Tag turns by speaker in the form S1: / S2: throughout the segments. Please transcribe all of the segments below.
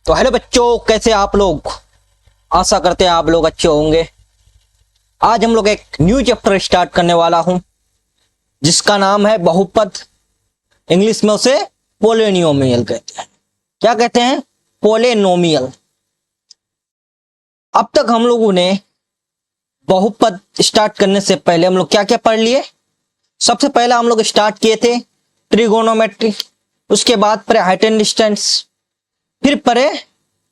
S1: तो हेलो बच्चों, कैसे आप लोग। आशा करते हैं आप लोग अच्छे होंगे। आज हम लोग एक न्यू चैप्टर स्टार्ट करने वाला हूं जिसका नाम है बहुपद। इंग्लिश में उसे पोलिनोमियल कहते हैं। क्या कहते हैं? पोलिनोमियल। अब तक हम लोगों ने बहुपद स्टार्ट करने से पहले हम लोग क्या क्या पढ़ लिए। सबसे पहला हम लोग स्टार्ट किए थे ट्रिगोनोमेट्री, उसके बाद पढ़े हाइट एंड डिस्टेंस, फिर पढ़े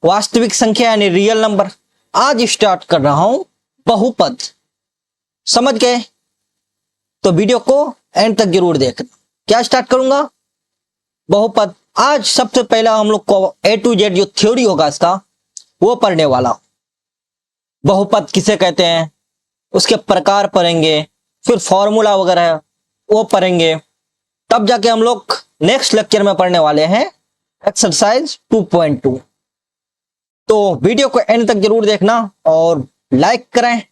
S1: वास्तविक संख्या यानी रियल नंबर। आज स्टार्ट कर रहा हूं बहुपद। समझ गए? तो वीडियो को एंड तक जरूर देखना। क्या स्टार्ट करूंगा? बहुपद। आज सबसे पहला हम लोग को ए टू जेड जो थ्योरी होगा इसका वो पढ़ने वाला हूं। बहुपद किसे कहते हैं, उसके प्रकार पढ़ेंगे, फिर फॉर्मूला वगैरह वो पढ़ेंगे। तब जाके हम लोग नेक्स्ट लेक्चर में पढ़ने वाले हैं एक्सरसाइज 2.2। तो वीडियो को एंड तक जरूर देखना और लाइक करें,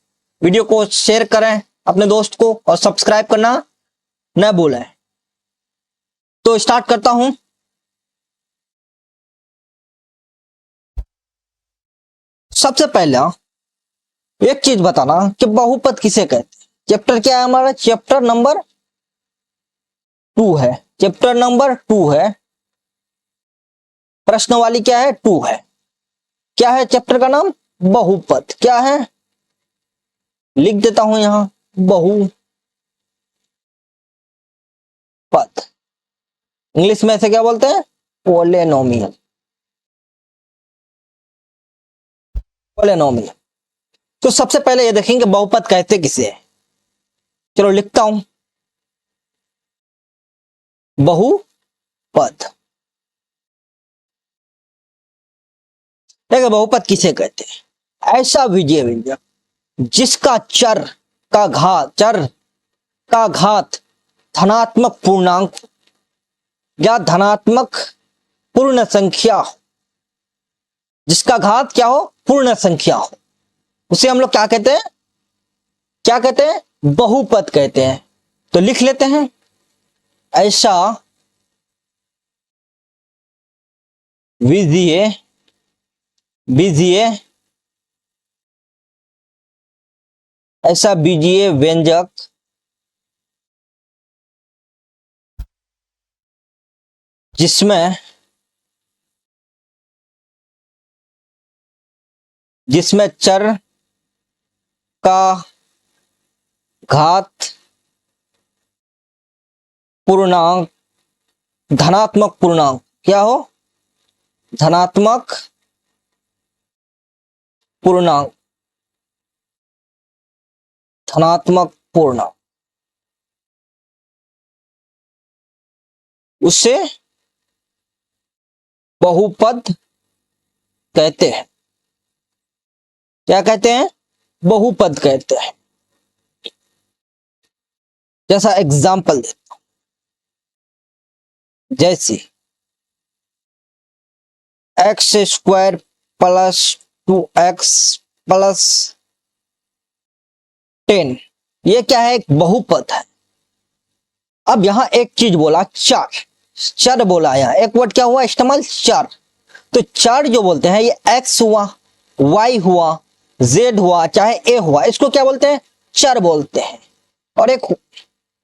S1: वीडियो को शेयर करें अपने दोस्त को और सब्सक्राइब करना न भूलें। तो स्टार्ट करता हूं। सबसे पहला एक चीज बताना कि बहुपद किसे कहते हैं। चैप्टर क्या है हमारा? चैप्टर नंबर 2 है। चैप्टर नंबर 2 है। प्रश्न वाली क्या है? 2 है। क्या है चैप्टर का नाम? बहुपद। क्या है? लिख देता हूं यहां, बहुपद। इंग्लिश में ऐसे क्या बोलते हैं? पोलिनोमियल। पोलिनोमियल। तो सबसे पहले ये देखेंगे बहुपद कहते किसे है। चलो लिखता हूं बहुपद। देखिए बहुपद किसे कहते हैं? ऐसा विजय व्यंजक जिसका चर का घात धनात्मक पूर्णांक या धनात्मक पूर्ण संख्या हो। जिसका घात क्या हो? पूर्ण संख्या हो, उसे हम लोग क्या कहते हैं? क्या कहते हैं? बहुपद कहते हैं। तो लिख लेते हैं ऐसा विजय ऐसा बीजीय व्यंजक जिसमें चर का घात पूर्णांक धनात्मक पूर्णांक क्या हो? धनात्मक पूर्णांक। धनात्मक पूर्णांक उसे बहुपद कहते हैं। क्या कहते हैं? बहुपद कहते हैं। जैसा एग्जाम्पल देता हूं, जैसे x square plus 2x plus 10, ये क्या है? एक बहुपद है। अब यहां एक चीज बोला, चर बोला। यहां एक वर्ड क्या हुआ इस्तेमाल? चर। तो चर जो बोलते हैं ये x हुआ, y हुआ, z हुआ, चाहे a हुआ, इसको क्या बोलते हैं? चर बोलते हैं। और एक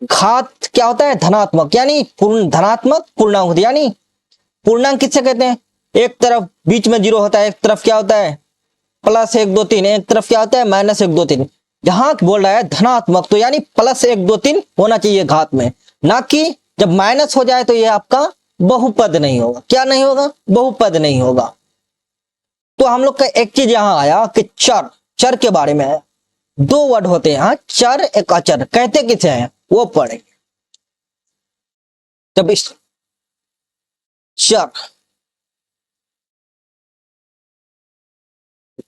S1: घात क्या होता है? धनात्मक, यानी धनात्मक पूर्णांक होता है। यानी पूर्णांक किससे कहते हैं? एक तरफ बीच में 0 होता है, एक तरफ क्या होता है? प्लस 1 2 3, एक तरफ क्या होता है? माइनस 1 2 3। जहां बोल रहा है धनात्मक, तो यानी प्लस 1 2 3 होना चाहिए घात में, ना कि जब माइनस हो जाए तो ये आपका बहुपद नहीं होगा। क्या नहीं होगा? बहुपद नहीं होगा। तो हम लोग का एक चीज यहां आया कि चर के बारे में है। 2 वर्ड होते हैं यहां, चर एक अचर। कहते किसे हैं वो पढ़ेंगे। जब इस चर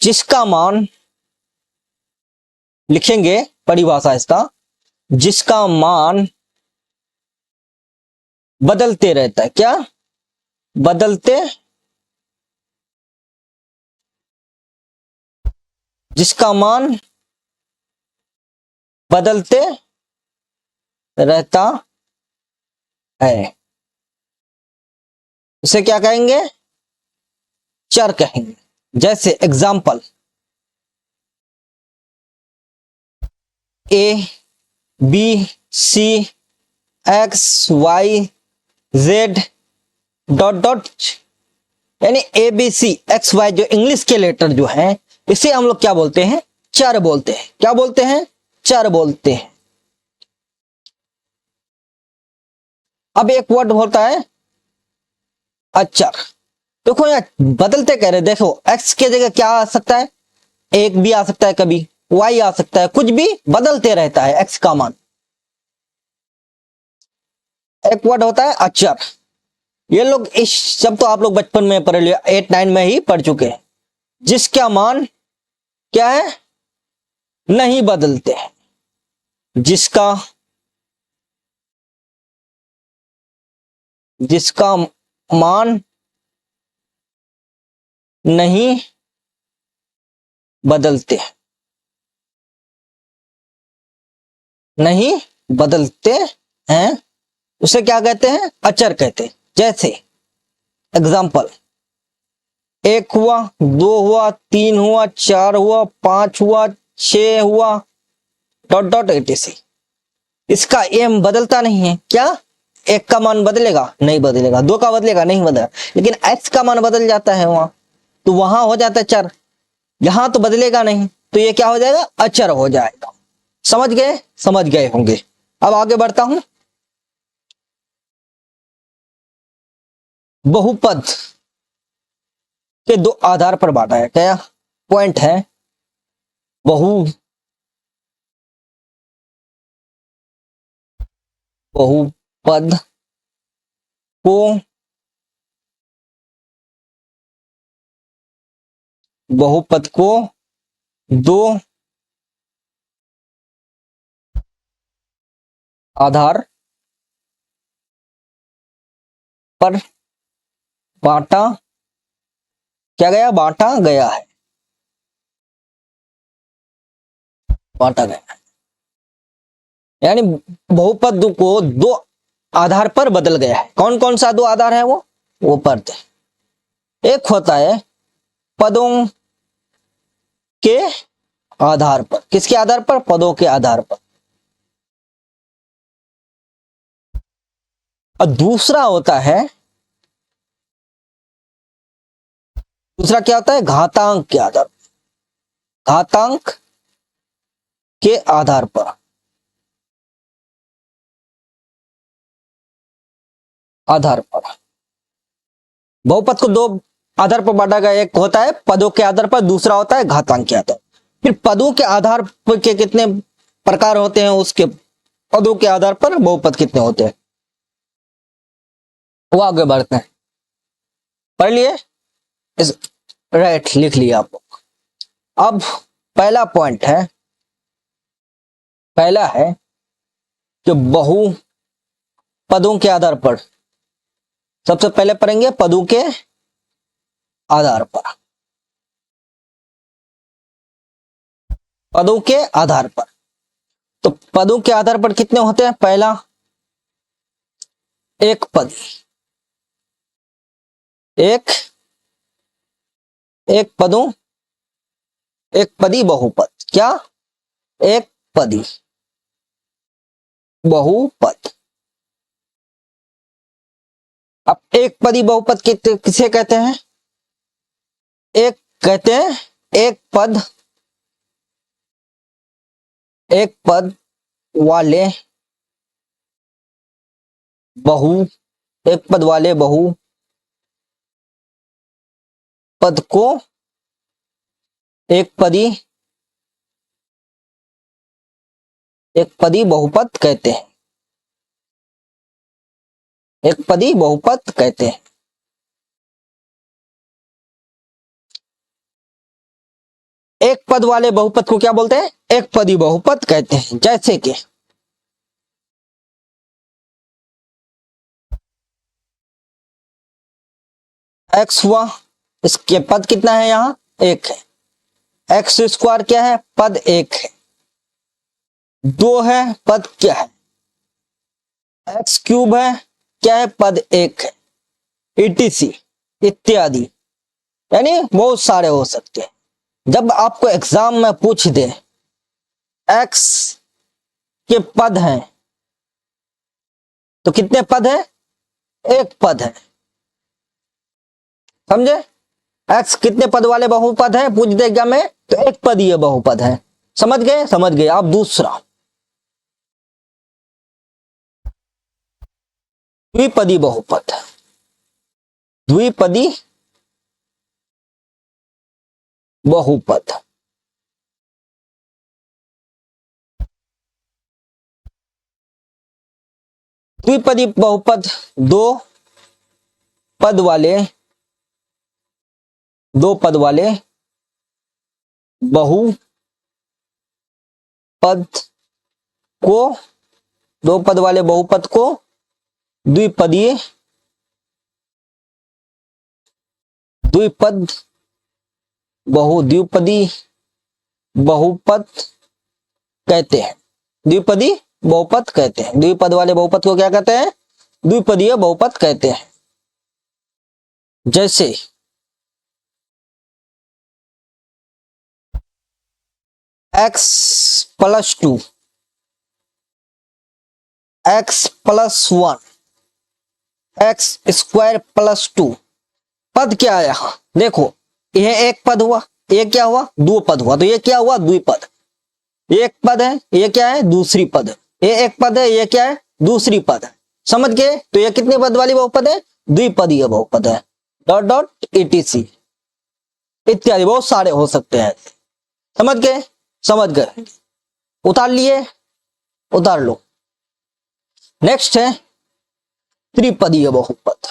S1: जिसका मान लिखेंगे, परिभाषा इसका, जिसका मान बदलते रहता है। क्या? बदलते, जिसका मान बदलते रहता है, इसे क्या कहेंगे? चर कहेंगे। जैसे example A B C X Y Z dot dot, यानी A B C X Y जो इंग्लिश के लेटर जो हैं इसे हम लोग क्या बोलते हैं? चर बोलते हैं। क्या बोलते हैं? चर बोलते हैं। अब एक वर्ड होता है अचर। देखो यहाँ बदलते कह रहे, देखो एक्स के जगह क्या आ सकता है? एक भी आ सकता है, कभी वाई आ सकता है, कुछ भी बदलते रहता है एक्स का मान। एक वर्ड होता है अचर। ये लोग इस सब तो आप लोग बचपन में पढ़ लिया, 8 9 में ही पढ़ चुके हैं। जिसका मान क्या है? नहीं बदलते हैं। जिसका जिसका मान नहीं बदलते, नहीं बदलते हैं, उसे क्या कहते हैं? अचर कहते हैं। जैसे एग्जाम्पल एक हुआ, दो हुआ, तीन हुआ, चार हुआ, पांच हुआ, छह हुआ, डॉट डॉट etc। इसका एम बदलता नहीं है। क्या? एक का मान बदलेगा? नहीं बदलेगा। दो का बदलेगा? नहीं बदलेगा। लेकिन एक्स का मान बदल जाता है वहां, तो वहां हो जाता है चर। यहां तो बदलेगा नहीं, तो ये क्या हो जाएगा? अचर हो जाएगा। समझ गए? समझ गए होंगे। अब आगे बढ़ता हूं। बहुपद के दो आधार पर बांटा है। क्या पॉइंट है? बहुपद को बहुपद को दो आधार पर बांटा क्या गया? बांटा गया है। बांटा गया है यानी बहुपद को दो आधार पर बदल गया है। कौन कौन सा दो आधार है? वो पढ़ते हैं। एक होता है पदों के आधार पर। किसके आधार पर? पदों के आधार पर। और दूसरा होता है, दूसरा क्या होता है? घातांक के आधार पर। घातांक के आधार पर। आधार पर बहुपद को दो आधार पर बांटा गया। एक होता है पदों के आधार पर, दूसरा होता है घातांक के आधार। फिर पदों के आधार पर के कितने प्रकार होते हैं? उसके पदों के आधार पर बहुपद कितने होते हैं वो आगे बढ़ते हैं। पढ़ लिए? इस राइट लिख लिया आप लोग। अब पहला पॉइंट है, पहला है कि बहु पदों के आधार पर। सबसे पहले पढ़ेंगे पदों के आधार पर। पदों के आधार पर तो पदों के आधार पर कितने होते हैं? पहला एक पद, एक एक पदों एक पदी बहुपद। क्या? एक पदी बहुपद। अब एक पदी बहुपद किसे कहते हैं? एक कहते हैं एक पद वाले बहु एक पद वाले बहु पद को एक पदी बहुपद कहते हैं। एक पदी बहुपद कहते हैं। एक पद वाले बहुपद को क्या बोलते हैं? एक पदी बहुपद कहते हैं। जैसे कि एक्स हुआ, इसके पद कितना है? यहां एक है। एक्स स्क्वायर क्या है? पद एक है। दो है, पद क्या है? एक्स क्यूब है, क्या है? पद एक है। etc इत्यादि। यानी बहुत सारे हो सकते हैं। जब आपको एग्जाम में पूछ दे एक्स के पद हैं, तो कितने पद हैं? एक पद है। समझे? एक्स कितने पद वाले बहुपद है पूछ दे एग्जाम में, तो एक पदीय बहुपद है। समझ गए? समझ गए। अब दूसरा द्विपदी बहुपद। द्विपदी बहुपद। द्विपदी बहुपद दो पद वाले, दो पद वाले बहुपद को, दो पद वाले बहुपद को द्विपदीय द्विपद द्विपदी बहुपद कहते हैं। द्विपदी बहुपद कहते हैं। द्विपद वाले बहुपद को क्या कहते हैं? द्विपदीय बहुपद कहते हैं। जैसे x plus 2, x plus 1, x square plus 2। पद क्या है यहां? देखो, यह एक पद हुआ, ये क्या हुआ? दो पद हुआ, तो ये क्या हुआ? द्विपद। एक पद है, ये क्या है? दूसरी पद। ये एक पद है, ये क्या है? दूसरी पद है। समझ गए? तो ये कितने पद वाली बहुपद है? द्विपदीय बहुपद है। डॉट डॉट ईटीसी इत्यादि बहुत सारे हो सकते हैं। समझ गए? समझ गए। उतार लिए? उतार लो। नेक्स्ट है त्रिपदीय बहुपद।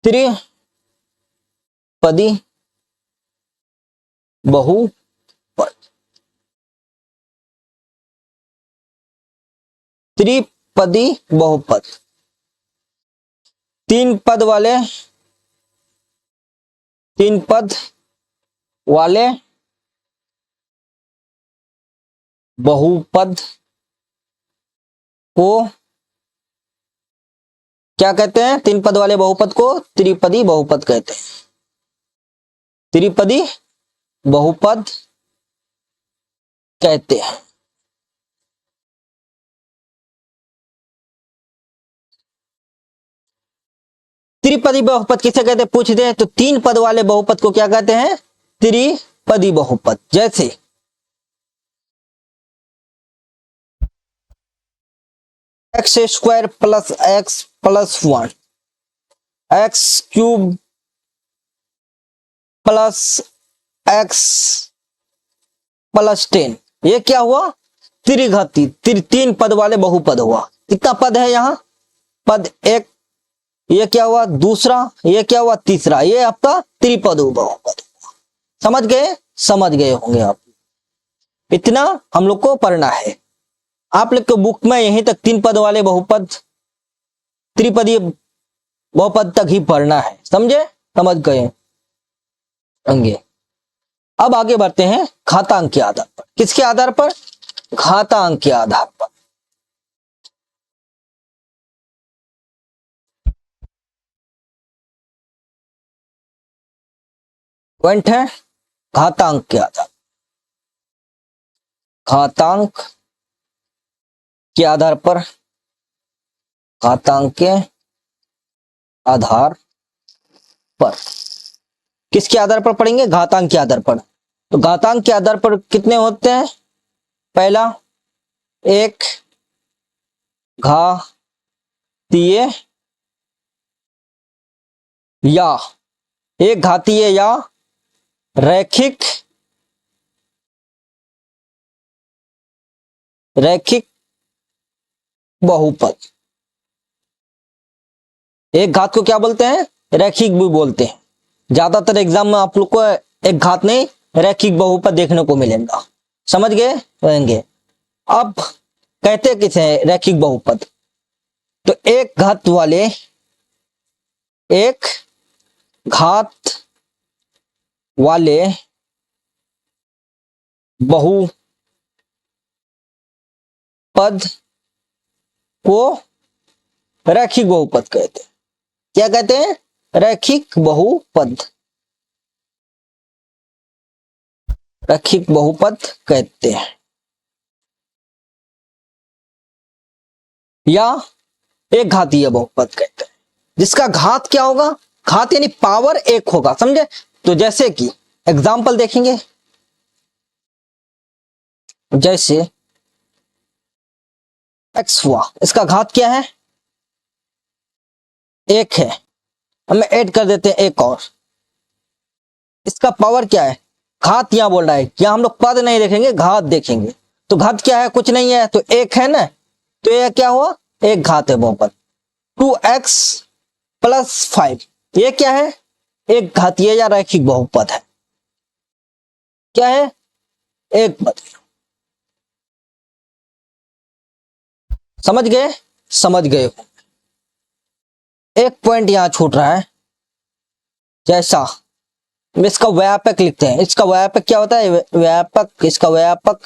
S1: त्रिपदी बहुपद। त्रिपदी बहुपद तीन पद वाले, तीन पद वाले बहुपद को क्या कहते हैं? तीन पद वाले बहुपद को त्रिपदी बहुपद कहते हैं। त्रिपदी बहुपद कहते हैं। त्रिपदी बहुपद किसे कहते हैं पूछ दे तो तीन पद वाले बहुपद को क्या कहते हैं? त्रिपदी बहुपद। जैसे x square plus x plus 1, x cube plus x plus 10। ये क्या हुआ? त्रिघाती तीन पद वाले बहुपद हुआ। कितना पद है यहाँ? पद एक। ये क्या हुआ? दूसरा। ये क्या हुआ? तीसरा। ये आपका त्रिपद बहुपद। समझ गए? समझ गए होंगे आप। इतना हम लोग को पढ़ना है। आप लोग के बुक में यहीं तक तीन पद वाले बहुपद, त्रिपदीय बहुपद तक ही पढ़ना है। समझे? समझ गए होंगे। अब आगे बढ़ते हैं घातांक के आधार पर। किसके आधार पर? घातांक के आधार पर। पॉइंट है घातांक के आधार। घातांक के आधार पर, घातांक के आधार पर। किसके आधार पर पढ़ेंगे? घातांक के आधार पर। तो घातांक के आधार पर कितने होते हैं? पहला, एक घातीय या एक घातीय या रैखिक रैखिक बहुपद। एक घात को क्या बोलते हैं? रैखिक भी बोलते हैं। ज्यादातर एग्जाम में आप लोग को एक घात नहीं, रैखिक बहुपद देखने को मिलेगा। समझ गए रहेंगे? अब कहते किसे हैं रैखिक बहुपद? तो एक घात वाले, एक घात वाले बहुपद को रैखिक बहुपद कहते हैं। क्या कहते हैं? रैखिक बहुपद। रैखिक बहुपद कहते हैं। या एक घातीय बहुपद कहते हैं, जिसका घात क्या होगा? घात यानी पावर एक होगा, समझे? तो जैसे कि एग्जाम्पल देखेंगे, जैसे एक्स हुआ, इसका घात क्या है? एक है। हमें ऐड कर देते हैं एक और, इसका पावर क्या है? घात यहां बोल रहा है, क्या हम लोग पद नहीं देखेंगे, घात देखेंगे। तो घात क्या है? कुछ नहीं है, तो एक है ना, तो यह क्या हुआ? एक घात है बहुपद। 2x + 5 ये क्या है? एक घातीय या रैखिक बहुपद है। क्या है? एक पद। समझ गए? समझ गए हो। एक पॉइंट यहां छूट रहा है, जैसा इसका व्यापक लिखते हैं। इसका व्यापक क्या होता है? व्यापक, इसका व्यापक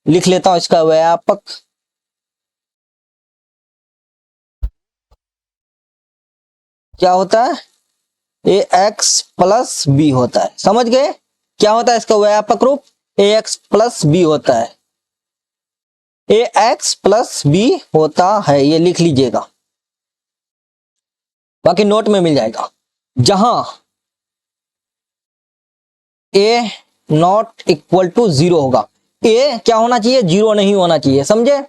S1: लिख लेता हूं, इसका व्यापक क्या होता है? ax + b होता है। समझ गए? क्या होता है इसका व्यापक रूप? ax + b होता है। ax + b होता है, ये लिख लीजिएगा, बाकी नोट में मिल जाएगा। जहां a नॉट इक्वल टू 0 होगा, a क्या होना चाहिए? 0 नहीं होना चाहिए, समझे?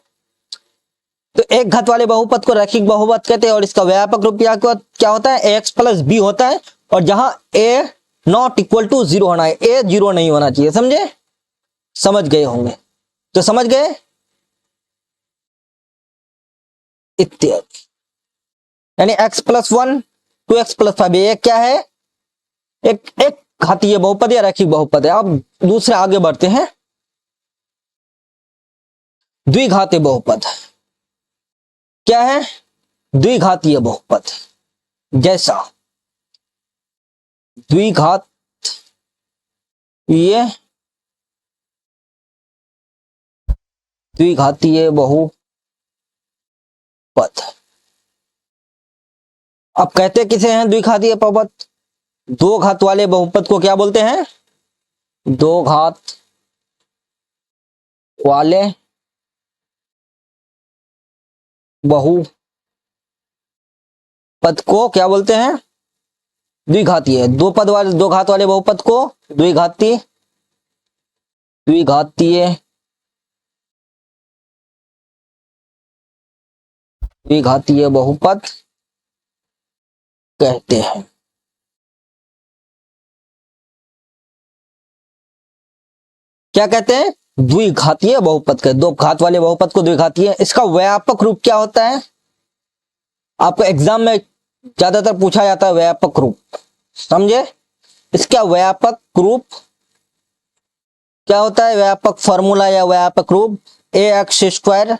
S1: तो एक घात वाले बहुपद को रैखिक बहुपद कहते हैं, और इसका व्यापक रूप क्या होता है? ax + b होता है। और जहां a नॉट इक्वल टू 0 होना है, a 0 नहीं होना चाहिए, समझे? समझ गए होंगे, तो समझ गए। इत्यादि, यानी x + 1 2x + 5 ये क्या है? एक एक घातीय बहुपद या रैखिक बहुपद है। अब दूसरे आगे बढ़ते हैं, द्विघातीय बहुपद क्या है? द्विघातीय बहुपद, जैसा द्विघात ये द्विघातीय बहुपद। अब कहते किसे हैं द्विघातीय बहुपद? दो घात वाले बहुपद को क्या बोलते हैं? दो घात वाले बहुपद को क्या बोलते हैं? द्विघातीय। दो घात वाले बहुपद को द्विघातीय द्विघातीय द्विघातीय बहुपद कहते हैं। क्या कहते हैं? द्विघातीय बहुपद कहते, दो घात वाले बहुपद को द्विघातीय। इसका व्यापक रूप क्या होता है? आपको एग्जाम में ज्यादातर पूछा जाता है व्यापक रूप, समझे? इसका व्यापक रूप क्या होता है? व्यापक फॉर्मूला या व्यापक रूप ax²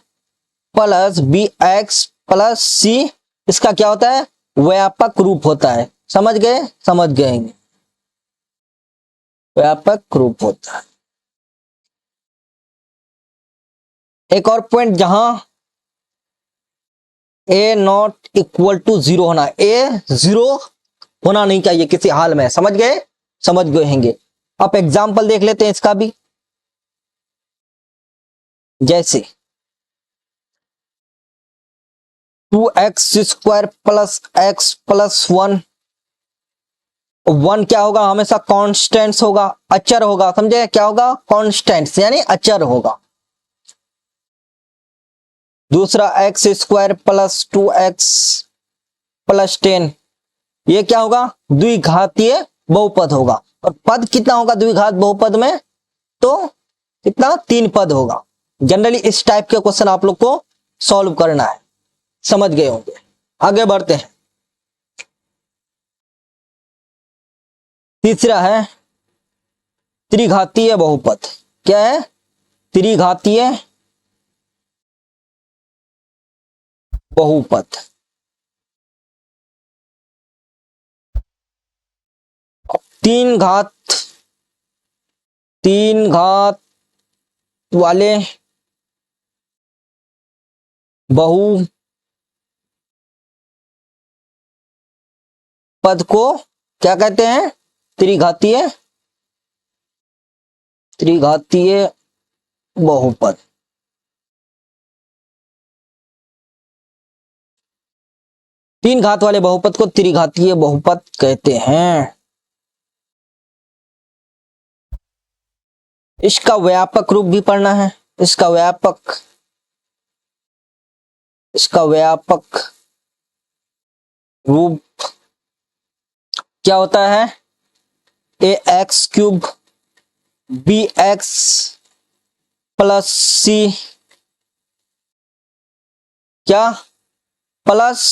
S1: + bx + c, इसका क्या होता है? व्यापक रूप होता है। समझ गए? समझ गए, व्यापक रूप होता है। एक और पॉइंट, जहां a नॉट इक्वल टू 0 होना, a 0 होना नहीं चाहिए किसी हाल में। समझ गए? समझ गए होंगे। अब एग्जाम्पल देख लेते हैं इसका भी, जैसे 2x² + x + 1। 1 क्या होगा? हमेशा कॉन्स्टेंट्स होगा, अचर होगा, समझे? क्या होगा? कॉन्स्टेंट्स यानी अचर होगा। दूसरा x² + 2x + 10 ये क्या होगा? द्विघातीय बहुपद होगा। और पद कितना होगा द्विघात बहुपद में? तो कितना? 3 पद होगा। जनरली इस टाइप के क्वेश्चन आप लोग को सॉल्व करना है। समझ गए होंगे। आगे बढ़ते हैं। तीसरा है त्रिघातीय बहुपद। क्या है? त्रिघातीय बहुपद। तीन घात वाले बहुपद बहुपद को क्या कहते हैं? त्रिघातीय त्रिघातीय बहुपद। तीन घात वाले बहुपद को त्रिघातीय बहुपद कहते हैं। इसका व्यापक रूप भी पढ़ना है। इसका व्यापक रूप क्या होता है? A x cube b x plus c क्या प्लस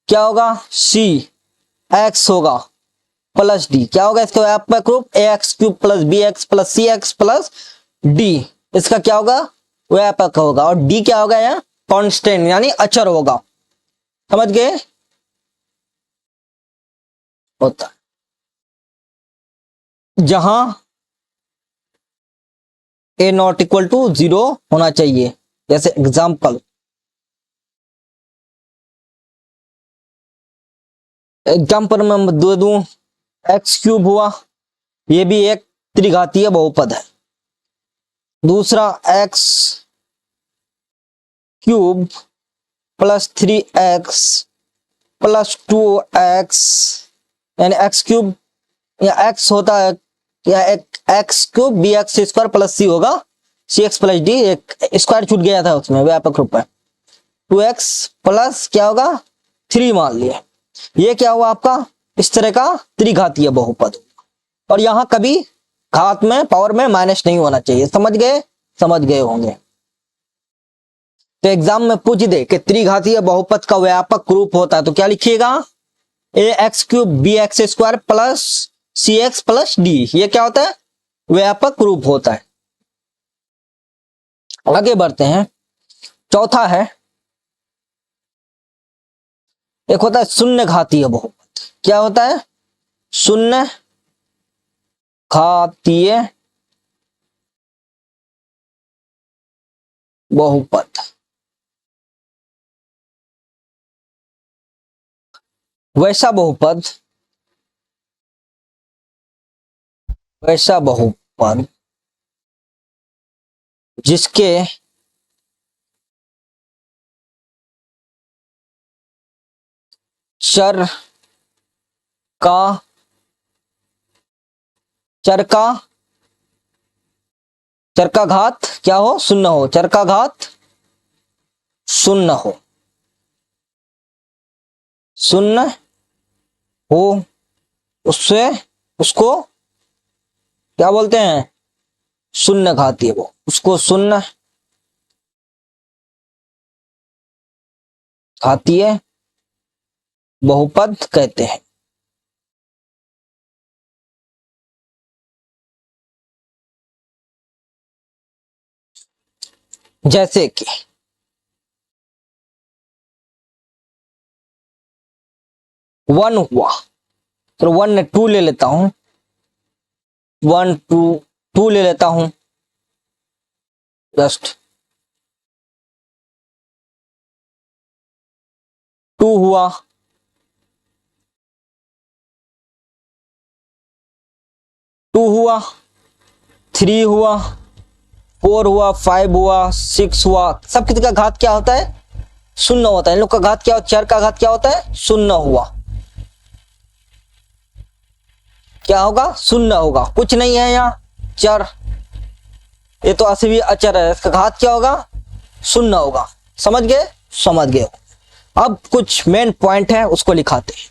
S1: क्या होगा? सी एक्स होगा प्लस डी। क्या होगा इसका व्यापक रूप? A x cube plus b x plus c x plus d. इसका क्या होगा? व्यापक होगा। और डी क्या होगा? यहाँ कांस्टेंट यानी अचर होगा। समझ गए? होता जहां ए नॉट इक्वल टू 0 होना चाहिए। जैसे एग्जाम्पल मैं दे दूं, एक्स क्यूब हुआ, ये भी एक त्रिघातीय बहुपद है। दूसरा x cube plus 3x plus 2x यानी एक्स क्यूब या एक्स होता है या एक x cube b x square plus c होगा, सी एक्स प्लस डी। एक स्क्वायर छूट गया था उसमें व्यापक रूप में। 2x प्लस क्या होगा? 3 मान लिया। ये क्या हुआ आपका? इस तरह का त्रिघातीय बहुपद। और यहां कभी घात में पावर में माइनस नहीं होना चाहिए। समझ गए? समझ गए होंगे। तो एग्जाम में पूछ दे कि त्रिघातीय बहुपद का व्यापक रूप होता है तो क्या लिखिएगा? A x cube b x square plus c x plus d. ये क्या होता है? व्यापक रूप होता है। आगे बढ़ते हैं। चौथा है, एक होता है शून्य घातीय बहुपद। क्या होता है? शून्य घातीय बहुपद। वैसा बहुपद जिसके चर का घात क्या हो? शून्य हो। चर का घात शून्य हो उससे उसको क्या बोलते हैं? शून्य घातीय वो उसको शून्य घातीय बहुपद कहते हैं। जैसे कि वन हुआ तो 1 ने 2 ले लेता हूं, 1 2 2 ले लेता हूं जस्ट। 2 हुआ, 2 हुआ, 3 हुआ, 4 हुआ, 5 हुआ, 6 हुआ। सब किसी का घात क्या होता है? शून्य होता है। इन लोग का घात क्या होता है? चर का घात क्या होता है? शून्य हुआ। क्या होगा? शून्य होगा। कुछ नहीं है यहाँ चर, ये तो असीवी अचर है। इसका घात क्या होगा? शून्य होगा। समझ गए? समझ गए। अब कुछ मेन पॉइंट है उसको लिखाते हैं।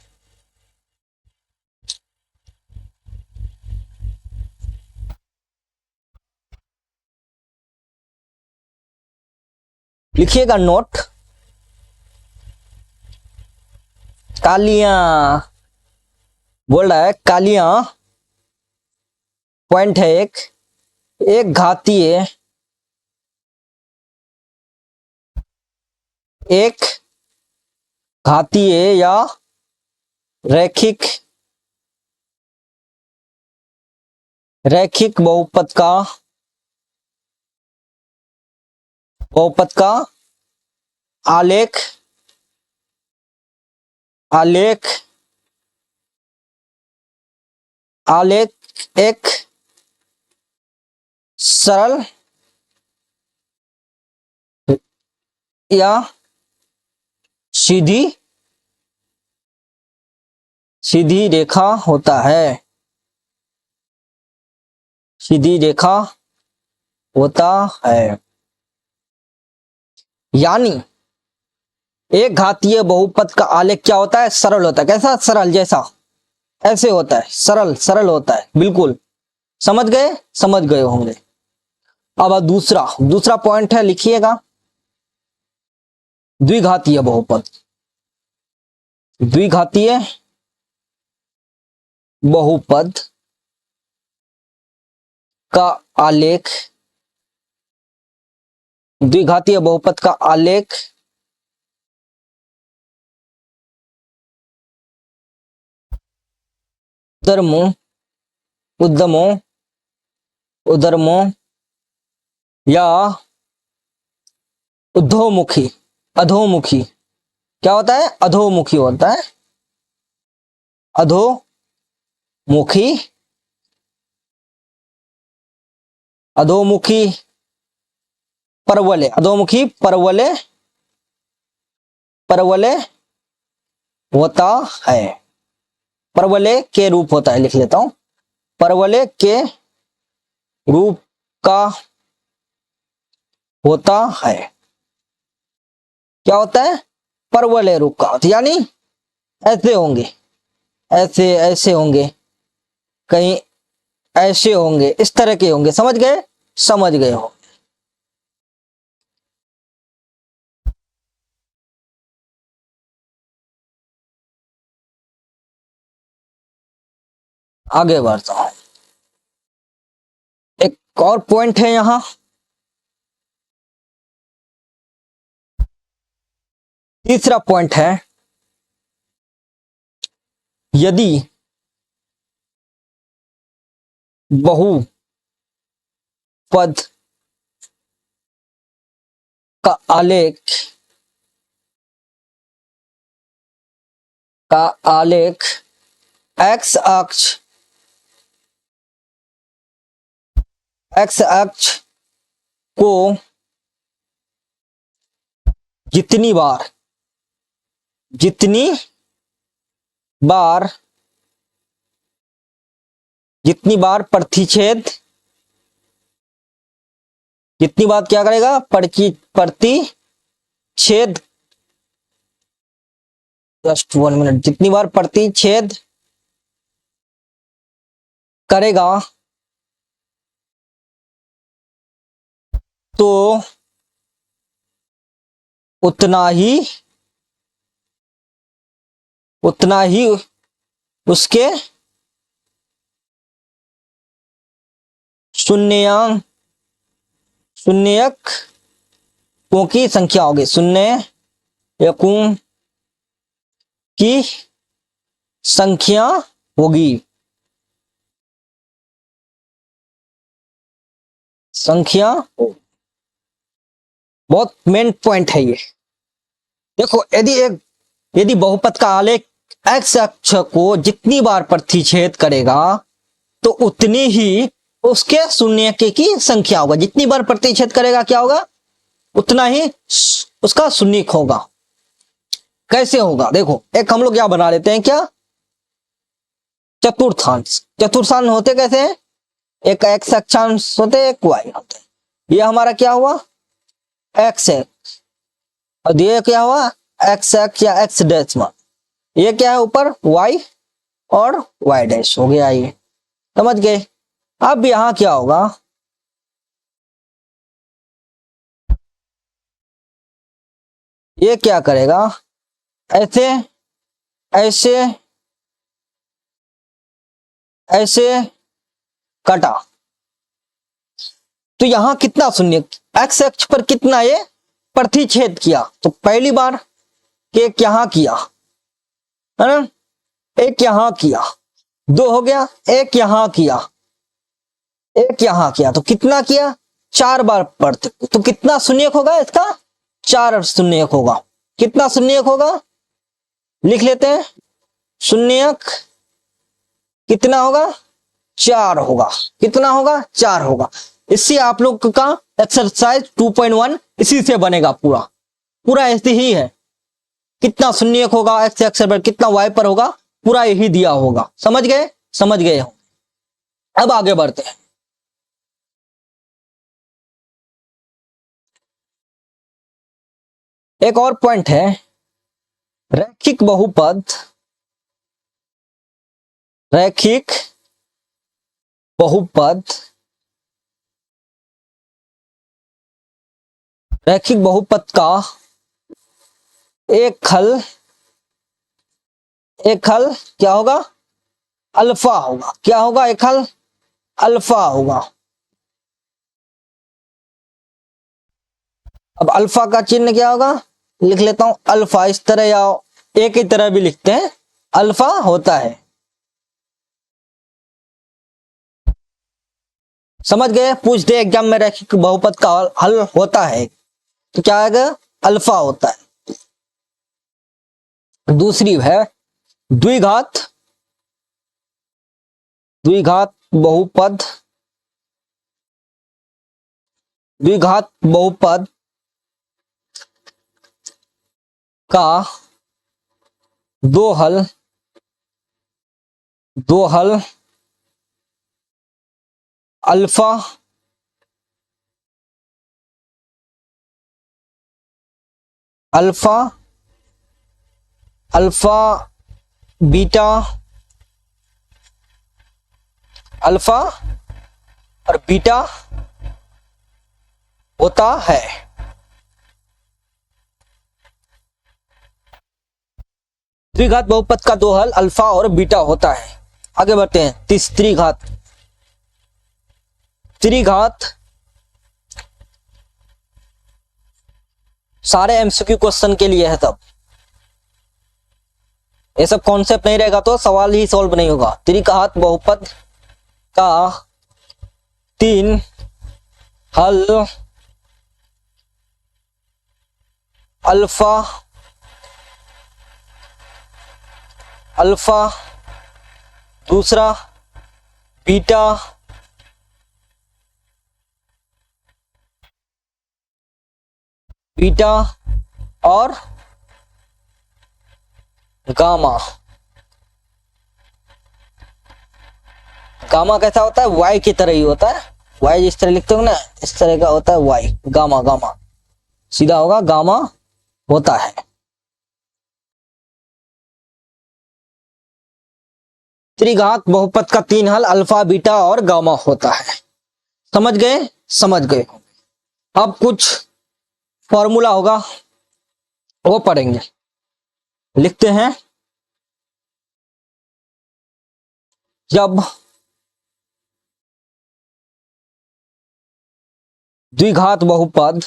S1: लिखिएगा नोट। कालियां बोल रहा है, कालियां पॉइंट है एक घातीय या रैखिक बहुपद का आलेख आलेख एक सरल या सीधी सीधी रेखा होता है, सीधी रेखा होता है। यानी एक घातीय बहुपद का आलेख क्या होता है? सरल होता है। कैसा? सरल, जैसा ऐसे होता है, सरल सरल होता है, बिल्कुल। समझ गए? समझ गए होंगे। अब दूसरा दूसरा पॉइंट है, लिखिएगा। द्विघातीय बहुपद, द्विघातीय बहुपद का आलेख, द्विघातीय बहुपद का आलेख उद्धर्मों उद्धमों उद्धर्मों या उद्धोमुखी, अधोमुखी, क्या होता है? अधोमुखी होता है, अधोमुखी, अधोमुखी परवलय, अधोमुखी परवलय, परवलय होता है, परवलय के रूप होता है। लिख लेता हूं, परवलय के रूप का होता है। क्या होता है? परवलय रूप का होता है, यानी ऐसे होंगे, ऐसे ऐसे होंगे, कहीं ऐसे होंगे, इस तरह के होंगे। समझ गए? समझ गए हो। आगे बढ़ता हूं। एक और पॉइंट है यहां, तीसरा पॉइंट है, यदि बहुपद का आलेख, का आलेख एक्स अक्ष, एक्स अक्ष को जितनी बार, जितनी बार, जितनी बार प्रतिच्छेद, जितनी बार क्या करेगा? प्रतिच्छेद, जस्ट 1 मिनट, जितनी बार प्रतिच्छेद करेगा तो उतना ही उसके शून्यक, शून्यकों की संख्या होगी, शून्यकों की संख्या होगी, संख्या। बहुत मेन पॉइंट है ये। देखो, यदि बहुपद का आलेख एक्स अक्ष को जितनी बार प्रतिच्छेद करेगा तो उतनी ही उसके शून्यक की संख्या होगा। जितनी बार प्रतिच्छेद करेगा क्या होगा? उतना ही उसका शून्यक होगा। कैसे होगा? देखो, एक हम लोग क्या बना लेते हैं, क्या? चतुर्थांश। चतुर्थांश होते कैसे हैं? एक एक्स अक्षांश होते, एक वाई होते। ये हमारा क्या हुआ? एक्स है, और ये क्या हुआ? एक्स एक्स या एक्स डैश में, ये क्या है ऊपर? वाई और वाई डैश हो गया। ये समझ गए? अब यहां क्या होगा? ये क्या करेगा? ऐसे ऐसे ऐसे कटा, तो यहां कितना शून्य? एक्स अक्ष पर कितना ये प्रतिच्छेद किया? तो पहली बार एक यहां किया, है ना, एक यहां किया, दो हो गया, एक यहां किया, एक यहां किया, तो कितना किया? 4 बार पढ़ते, तो कितना शून्यक होगा इसका? 4 शून्यक होगा। कितना शून्यक होगा? लिख लेते हैं। शून्यक कितना होगा? 4 होगा। कितना होगा? 4 होगा। इससे आप लोग का एक्सरसाइज 2.1 इसी से बनेगा। पूरा पूरा ऐसे ही है। कितना शून्यक होगा एक्स एक्स पर, कितना वाई पर होगा, पूरा यही दिया होगा। समझ गए? समझ गए हो। अब आगे बढ़ते हैं। एक और पॉइंट है, रैखिक बहुपद, रैखिक बहुपद, रैखिक बहुपद का एक हल, एक हल क्या होगा? अल्फा होगा। क्या होगा? एक हल अल्फा होगा। अब अल्फा का चिन्ह क्या होगा? लिख लेता हूं अल्फा, इस तरह या एक की तरह भी लिखते हैं, अल्फा होता है। समझ गए? पूछ दे एग्जाम में रैखिक बहुपद का हल होता है तो क्या आएगा? अल्फा होता है। दूसरी है द्विघात, द्विघात बहुपद, द्विघात बहुपद का दो हल, दो हल alpha, alpha, alpha beta, alpha और बीटा होता है। द्विघात बहुपद का दो हल अल्फा और बीटा होता है। आगे बढ़ते हैं। तीसरी घात, त्रिघात, सारे एमसीक्यू क्वेश्चन के लिए है सब। ये सब कॉन्सेप्ट नहीं रहेगा तो सवाल ही सॉल्व नहीं होगा। त्रिघात बहुपद का तीन हल अल्फा, अल्फा, दूसरा बीटा, बीटा और गामा। गामा कैसा होता है? वाई की तरह ही होता है। वाई जिस तरह लिखते हो ना, इस तरह का होता है वाई। गामा, गामा सीधा होगा, गामा होता है। त्रिघात बहुपद का तीन हल अल्फा, बीटा और गामा होता है। समझ गए? समझ गए। अब कुछ फॉर्मूला होगा वो पढ़ेंगे। लिखते हैं, जब द्विघात बहुपद,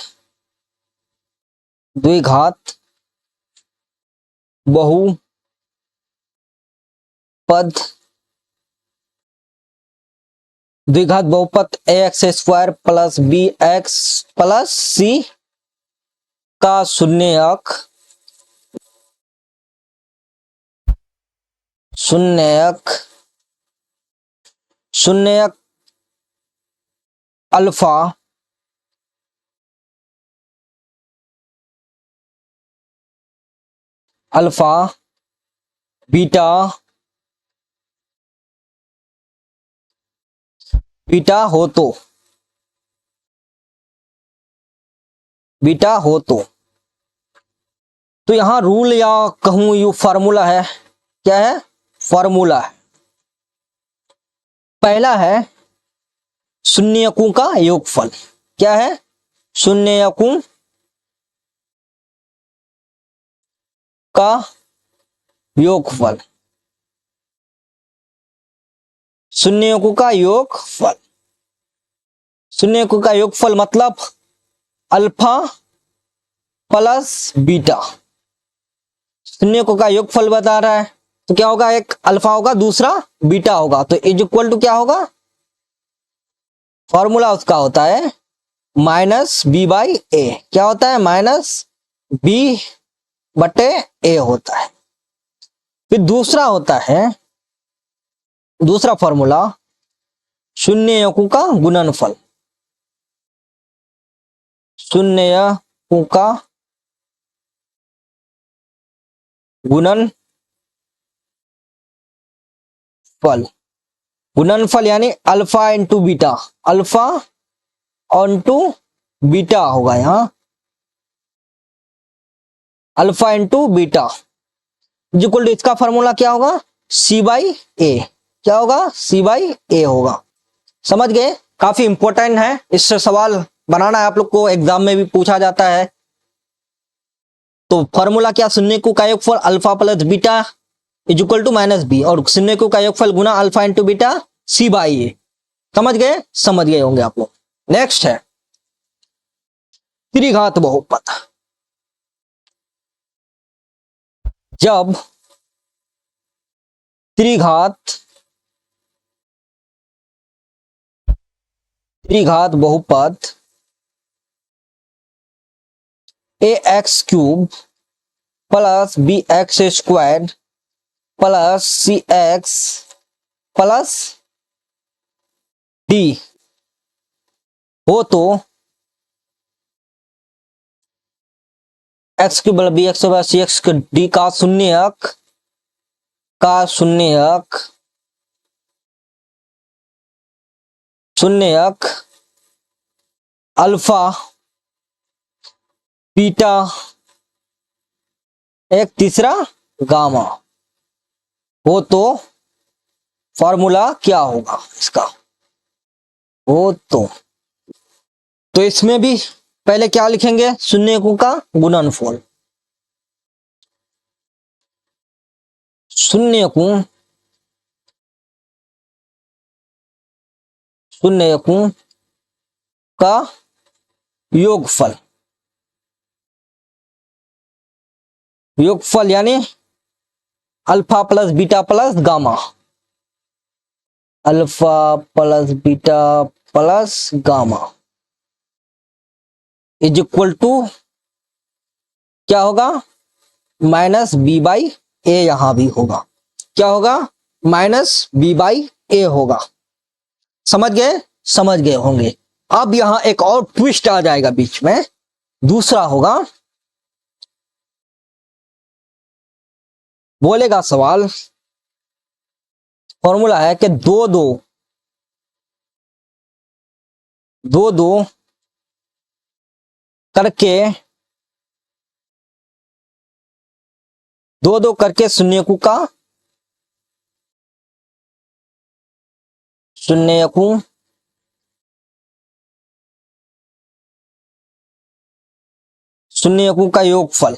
S1: द्विघात बहुपद, द्विघात बहुपद x square plus b x plus c का शून्यक, शून्यक, शून्यक अल्फा, अल्फा बीटा, बीटा हो तो, बीटा हो तो यहां रूल या कहूं यू फार्मूला है। क्या है? फार्मूला है। पहला है शून्यकों का योगफल। क्या है? शून्यकों का योगफल, शून्यकों का योगफल, शून्यकों का योगफल मतलब अल्फा प्लस बीटा। शून्यकों का योगफल बता रहा है तो क्या होगा? एक अल्फा होगा, दूसरा बीटा होगा, तो इज इक्वल टू क्या होगा? फॉर्मूला उसका होता है माइनस बी बाई ए। क्या होता है? माइनस बी बटे ए होता है। फिर दूसरा होता है, दूसरा फॉर्मूला शून्यकों का गुणनफल, शून्यकों का गुणनफल, गुणनफल यानी alpha into beta, alpha into beta होगा यहाँ, alpha into beta equal to, इसका फॉर्मूला क्या होगा, सी बाई ए, क्या होगा, सी बाई ए होगा। समझ गए, काफी इंपॉर्टेंट है, इससे सवाल बनाना है आप लोग को, एग्जाम में भी पूछा जाता है। तो फॉर्मूला क्या, शून्यकों का योगफल alpha plus beta is equal to minus b, और शून्यकों का योगफल गुना alpha into beta c by a. समझ गए, समझ गए होंगे आप लोग। नेक्स्ट है त्रिघात बहुपद। जब त्रिघात बहुपद a x cube plus b x square plus c x plus d हो तो x cube b x c x d का शून्यक अल्फा बीटा एक तीसरा गामा हो तो फॉर्मूला क्या होगा इसका, हो तो इसमें भी पहले क्या लिखेंगे, शून्यकों का गुणनफल, शून्यकों का योगफल, यानी alpha plus beta plus gamma, alpha plus beta plus gamma is equal to क्या होगा, माइनस बी बाई ए, यहां भी होगा, क्या होगा, माइनस बी बाई ए होगा। समझ गए होंगे। अब यहां एक और ट्विस्ट आ जाएगा बीच में, दूसरा होगा, बोलेगा सवाल, फॉर्मूला है कि दो दो करके शून्यकों का योगफल,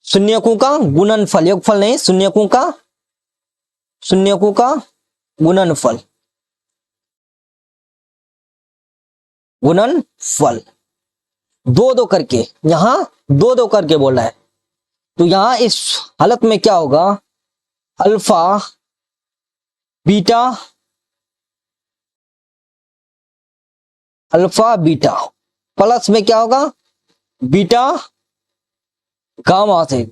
S1: शून्यकों का गुणनफल, योगफल नहीं, शून्यकों का गुणनफल दो करके, यहां दो करके बोला है, तो यहां इस हालत में क्या होगा, अल्फा बीटा प्लस में क्या होगा, बीटा गामा से,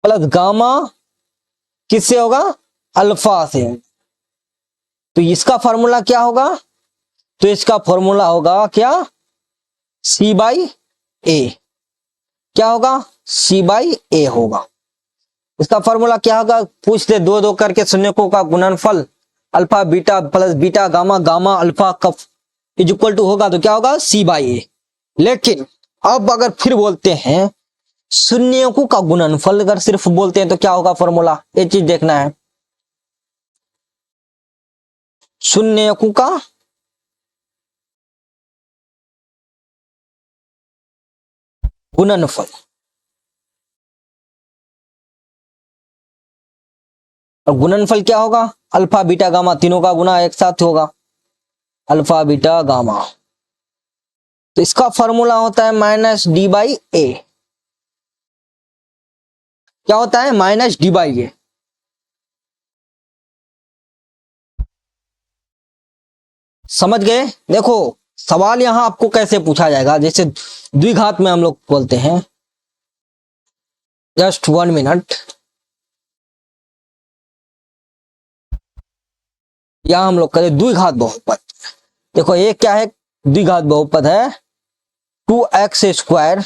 S1: प्लस गामा किससे होगा, अल्फा से। तो इसका फॉर्मूला क्या होगा, तो इसका फॉर्मूला होगा क्या, सी बाई ए, क्या होगा, सी बाई ए होगा। इसका फॉर्मूला क्या होगा, पूछते दो करके शून्यकों का गुणनफल alpha beta plus beta gamma, gamma alpha कफ इज इक्वल टू होगा, तो क्या होगा, सी बाई ए। लेकिन अब अगर फिर बोलते हैं शून्यकों का गुणनफल, अगर सिर्फ बोलते हैं तो क्या होगा फॉर्मूला, ये चीज देखना है, शून्यकों का गुणनफल, और गुणनफल क्या होगा, अल्फा बीटा गामा तीनों का गुना एक साथ होगा, अल्फा बीटा गामा। तो इसका फॉर्मूला होता है माइनस डी बाई ए, क्या होता है, माइनस डी बाई ए। समझ गए, देखो सवाल यहां आपको कैसे पूछा जाएगा, जैसे द्विघात में हम लोग बोलते हैं, जस्ट 1 मिनट, यहां हम लोग करें द्विघात बहुपद। देखो ये क्या है, द्विघात बहुपद है 2x²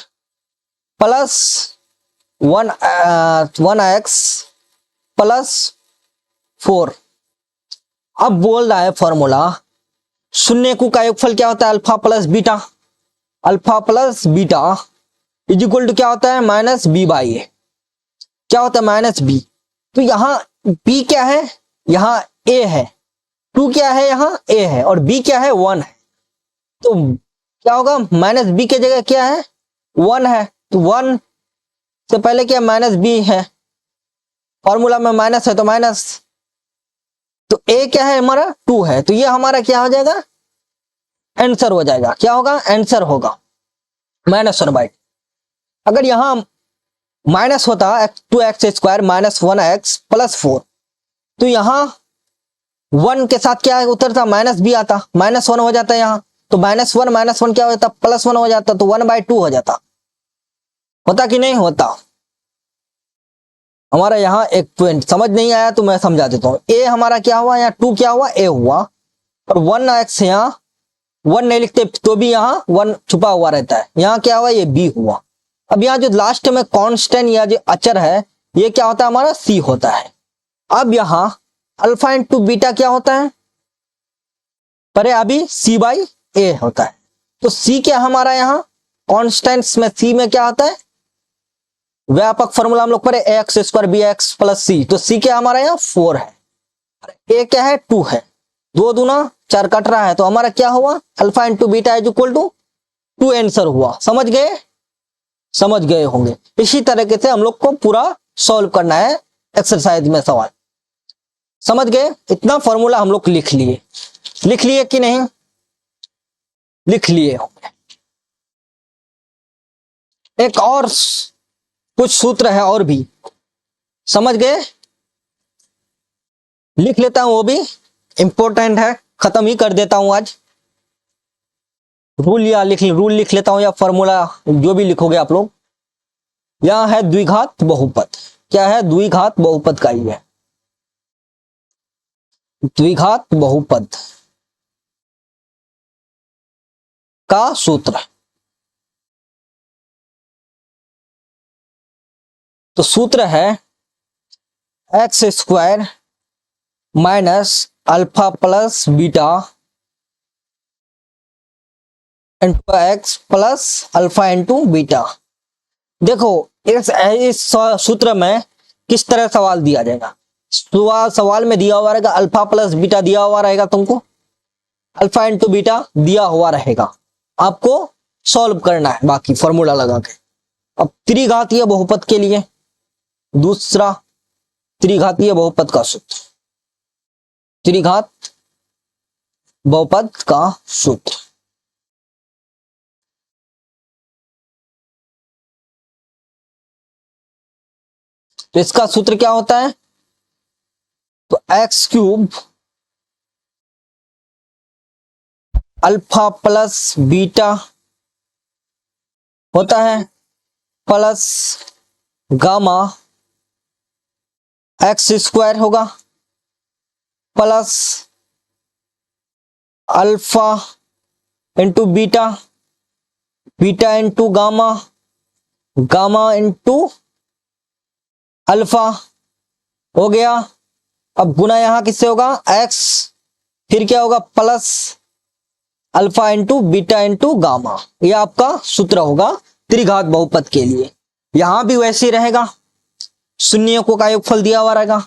S1: प्लस 1x प्लस 4। अब बोल रहा है फॉर्मूला, शून्यकों का योगफल क्या होता है, alpha plus beta. Alpha plus beta is equal to क्या होता है, माइनस बी बाई ए। क्या होता है, माइनस बी। तो यहाँ बी क्या है, यहाँ ए है, 2 क्या है, यहाँ ए है, और बी क्या है, 1 है। तो क्या होगा, माइनस बी के जगह क्या है, 1 है। तो 1 से पहले क्या, माइनस बी है, फॉर्मूला में माइनस है तो माइनस। तो ए क्या है हमारा, 2 है। तो ये हमारा क्या हो जाएगा, आंसर हो जाएगा। क्या होगा, आंसर होगा -1/2। अगर यहां माइनस होता 2x² माइनस 1x प्लस 4, तो यहां 1 के साथ क्या उतरता, माइनस भी आता, -1 हो जाता यहाँ। तो -1 क्या हो जाता, +1 हो जाता, तो 1/2 हो जाता। होता कि नहीं होता। हमारा यहाँ एक पॉइंट समझ नहीं आया तो मैं समझा देता हूँ। ए हमारा क्या हुआ, यहाँ 2 क्या हुआ, ए हुआ, और 1x यहाँ 1 नहीं लिखते तो भी यहाँ 1 छुपा हुआ रहता है। यहाँ क्या हुआ, ये बी हुआ। अब यहाँ जो लास्ट में कांस्टेंट या जो अचर है, ये क्या होता है हमारा, सी होता है। अब यहाँ अल्फा इंटू बीटा क्या होता है, पर अभी सी बाई ए होता है। तो सी क्या हमारा यहाँ कांस्टेंट्स में, सी में क्या होता है, व्यापक फॉर्मूला हम लोग पढ़े ax² bx प्लस सी। तो सी क्या हमारा यहाँ 4 है, ए क्या है, 2 है, 2 दूना 4 कट रहा है। तो हमारा क्या हुआ, alpha into beta is equal to 2 answer हुआ। समझ गए, समझ गए होंगे। इसी तरीके से हम लोग को पूरा सॉल्व करना है एक्सरसाइज में सवाल। समझ गए, इतना फॉर्मूला हम लोग लिख लिए, लिख लिए कि नहीं, लिख लिए होंगे। एक और कुछ सूत्र है और भी, समझ गए, लिख लेता हूं, वो भी इंपॉर्टेंट है, खत्म ही कर देता हूं आज। रूल लिख लेता हूं, या फॉर्मूला जो भी लिखोगे आप लोग। यहां है द्विघात बहुपद, क्या है, द्विघात बहुपद का ही है, द्विघात बहुपद का सूत्र। तो सूत्र है x² minus alpha plus beta into x plus alpha into beta. देखो इस सूत्र में किस तरह सवाल दिया जाएगा, सवाल में दिया हुआ रहेगा अल्फा प्लस बीटा दिया हुआ रहेगा, तुमको अल्फा इंटू बीटा दिया हुआ रहेगा, आपको सॉल्व करना है बाकी फॉर्मूला लगा के। अब त्रिघातीय बहुपद के लिए दूसरा त्रिघातीय बहुपद का सूत्र, त्रिघात बहुपद का सूत्र। तो इसका सूत्र क्या होता है, तो x³ अल्फा प्लस बीटा होता है प्लस गामा x² होगा plus alpha into beta, beta into gamma, gamma into alpha हो गया। अब गुना यहां किससे होगा, x, फिर क्या होगा plus alpha into beta into gamma. यह आपका सूत्र होगा त्रिघात बहुपद के लिए। यहां भी वैसे ही रहेगा, शून्यकों का योगफल दिया हुआ रहेगा,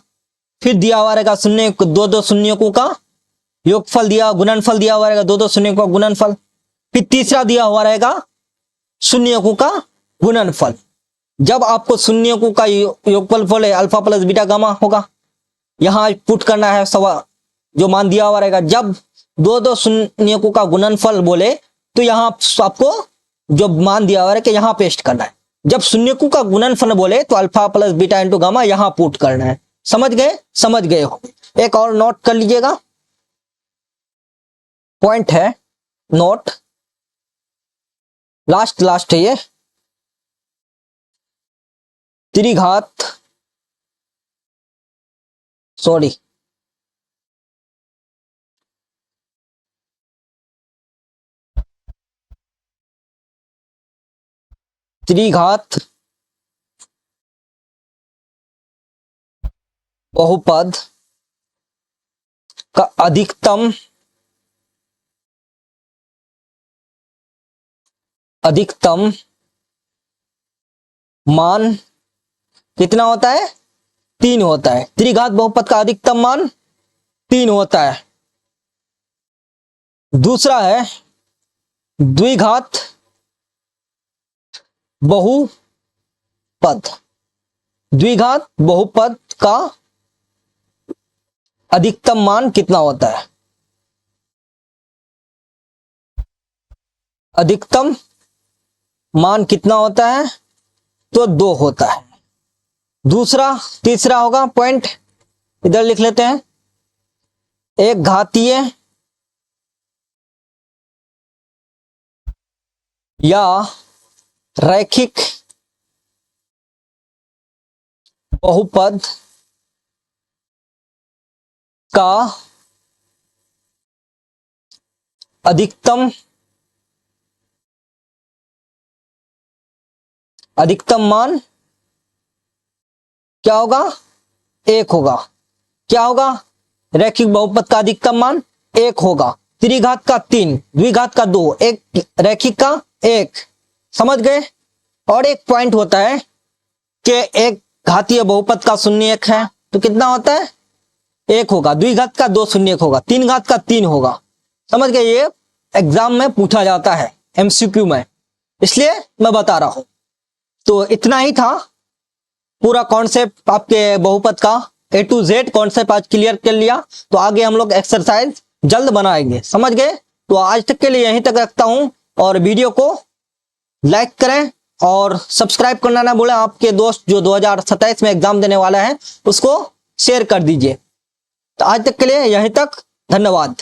S1: फिर दिया हुआ रहेगा शून्य, दो शून्यकों का योगफल दिया, गुणनफल दिया हुआ रहेगा, दो शून्यकों का गुणनफल, फिर तीसरा दिया हुआ रहेगा शून्यकों का गुणनफल। जब आपको शून्यकों का योगफल बोले अल्फा प्लस बीटा गामा होगा, यहां पुट करना है सवाल जो मान दिया हुआ रहेगा। जब दो शून्यकों का गुणनफल बोले तो यहां आपको जो मान दिया हुआ है कि यहां पेस्ट करना है। जब शून्यकों का गुणनफल बोले तो alpha plus beta into gamma यहां पुट करना है। समझ गए, समझ गए हो। एक और नोट कर लीजिएगा, पॉइंट है नोट, लास्ट है ये, त्रिघात त्रिघात बहुपद का अधिकतम मान कितना होता है? 3 होता है। त्रिघात बहुपद का अधिकतम मान 3 होता है। दूसरा है द्विघात बहुपद। द्विघात बहुपद का अधिकतम मान कितना होता है? अधिकतम मान कितना होता है? तो 2 होता है। तीसरा होगा पॉइंट, इधर लिख लेते हैं। एक घातीय या रैखिक बहुपद का अधिकतम मान क्या होगा? 1 होगा। क्या होगा? रैखिक बहुपद का अधिकतम मान 1 होगा। त्रिघात का 3, द्विघात का 2, एक रैखिक का 1। समझ गए? और एक पॉइंट होता है कि एक घातीय बहुपद का शून्य 1 है तो कितना होता है? 1 होगा। द्विघात का 2 शून्य 1 होगा। तीन घात का 3 होगा। समझ गए? ये एग्जाम में पूछा जाता है, एमसीक्यू में, इसलिए मैं बता रहा हूं। तो इतना ही था पूरा कॉन्सेप्ट आपके बहुपद का, A to Z कॉन्सेप्ट आज क्लियर कर लिया। तो आगे हम लोग एक्सरसाइज जल्द बनाएंगे। समझ गए? तो आज तक के लिए यहीं तक रखता हूं, और वीडियो को लाइक करें और सब्सक्राइब करना ना भूलें। आपके दोस्त जो 2027 में एग्जाम देने वाला है उसको शेयर कर दीजिए। तो आज तक के लिए यहीं तक, धन्यवाद।